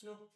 No.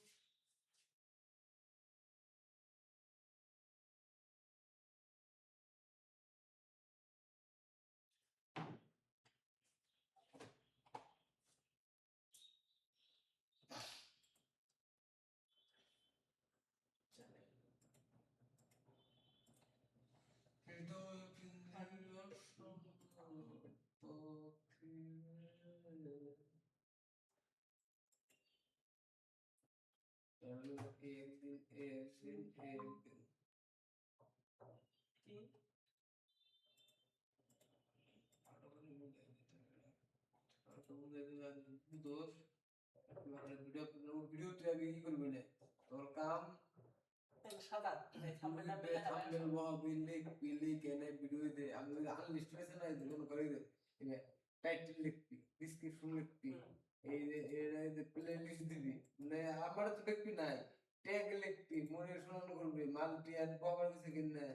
Playlist দিবি মানে আমার তো দেখবি নাই ট্যাগ লিখবি মনে শোনানো করবি মাল্টি আর পাওয়ার কিছু কিনে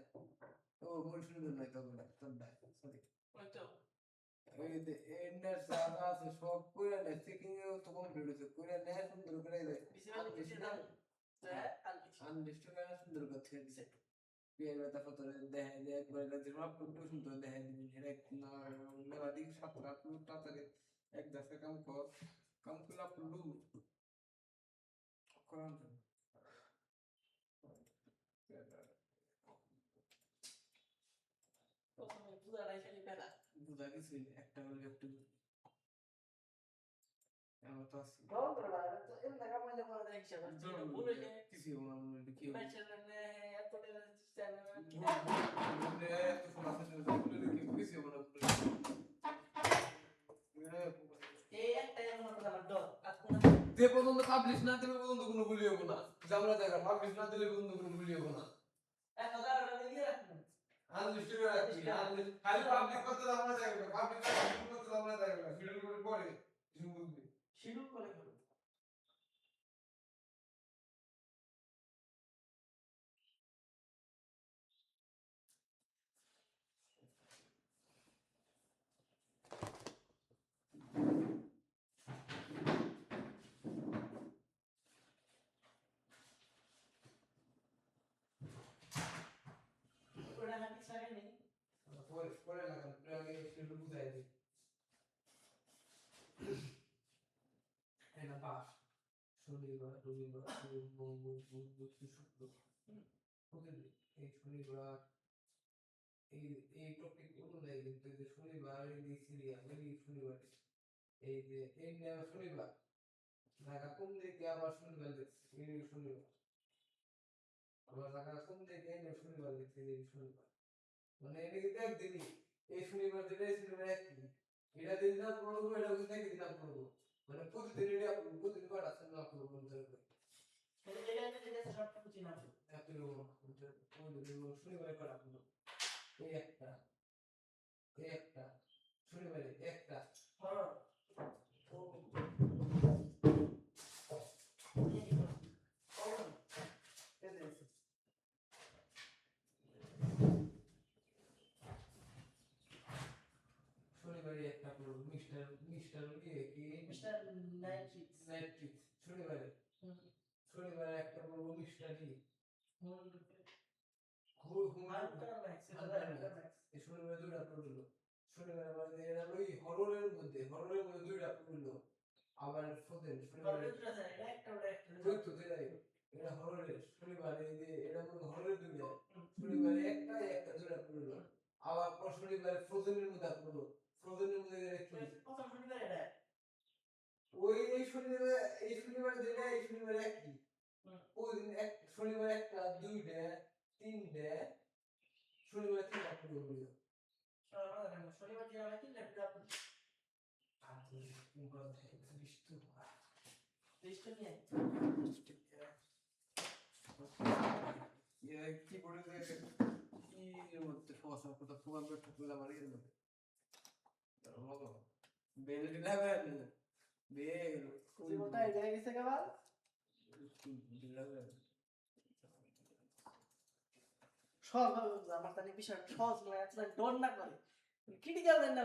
ও মনে শুনবে না তখন তোরটা সরি ওই যে এন্ডার সাদা আছে সব কইরা না চেকিং এ তো কমপ্লিট হইছে কইরা না সুন্দর করে দে আনলিস্ট করে সুন্দর করে দিছে বিয়ের তারপর তোর দেখা যায় একবার যে আপলোড করে সুন্দর দেখা দিবি এটা না মেলা দিন 7-8 মিনিট তাড়াতাড়ি এক দশটা কাম কর কাম করে আপলোড করান বুঝা গেছি একটা হলে একটু এমন তো আছে কিছু মনে কি যে পর্যন্ত পাবলিশ না দিলে পর্যন্ত কোনো ভুলি হবো না জামলা জায়গা পাবলিশ না দিলে পর্যন্ত কোনো ভুলি হবো না আনলিস্ট করে রাখছি খালি পাবলিক করতে জামলা জায়গা পাবলিক করতে জামলা জায়গা শিডিউল করে পরে কিছু বুঝবি শিডিউল করে পরে লাগান আগে শিডিউল বুঝাই দিই এটা পাস শনিবার রবিবার মঙ্গল বুধ শুক্র ওকে এই শনিবার এই টপিক অনুযায়ী কিন্তু যে শনিবার এই সিরিয়াল এই শনিবার এই যে এই শনিবার ঢাকা কোন দিকে আবার শনিবার দেখছি এই শনিবার আবার ঢাকা কোন দিকে এই শনিবার দেখছি এই শনিবার মানে এটা কিন্তু একদিনই এই শনিবার যেটা এই শনিবার একদিন এটা দিন না পড়বো এটা কিন্তু একদিন না পড়বো মানে প্রতিদিন এটা প্রতিদিন কটা আছে না পড়বো বলতে শনিবারে করা পড়বো এই একটা শনিবারে একটা শনিবারে একটা পড়বো মিস্টার নাইট্রিক্স শনিবারে একটা পড়বো মিস্টার শনিবারে দুইটা পড়লো শনিবারে মানে এরা ওই হররের মধ্যে দুইটা পড়লো আবার শনিবারে এটা হররের শনিবারে এই যে এটা মনে হররের দুইটা শনিবারে একটা দুইটা পড়লো আবার পর শনিবারে ফ্রোজেনের মধ্যে পড়লো ফ্রোজেনের মধ্যে এই শনিবার যেটা এই শনিবার একই ওই দিন এক শনিবার একটা দুইটা তিনটা শনিবার তিনটা পড়লো শনিবার দিয়ে আমরা তিনটা কি বলে কি মধ্যে ফসা কত ফুয়া বেটা ফুলা মারি এর মধ্যে বেল দিলাবেন বেল জীবনটা এটা গেছে কেবল সহজ আমার তাহলে বিষয় সহজ নয় এত ডর না করে ক্রিটিক্যাল দেন না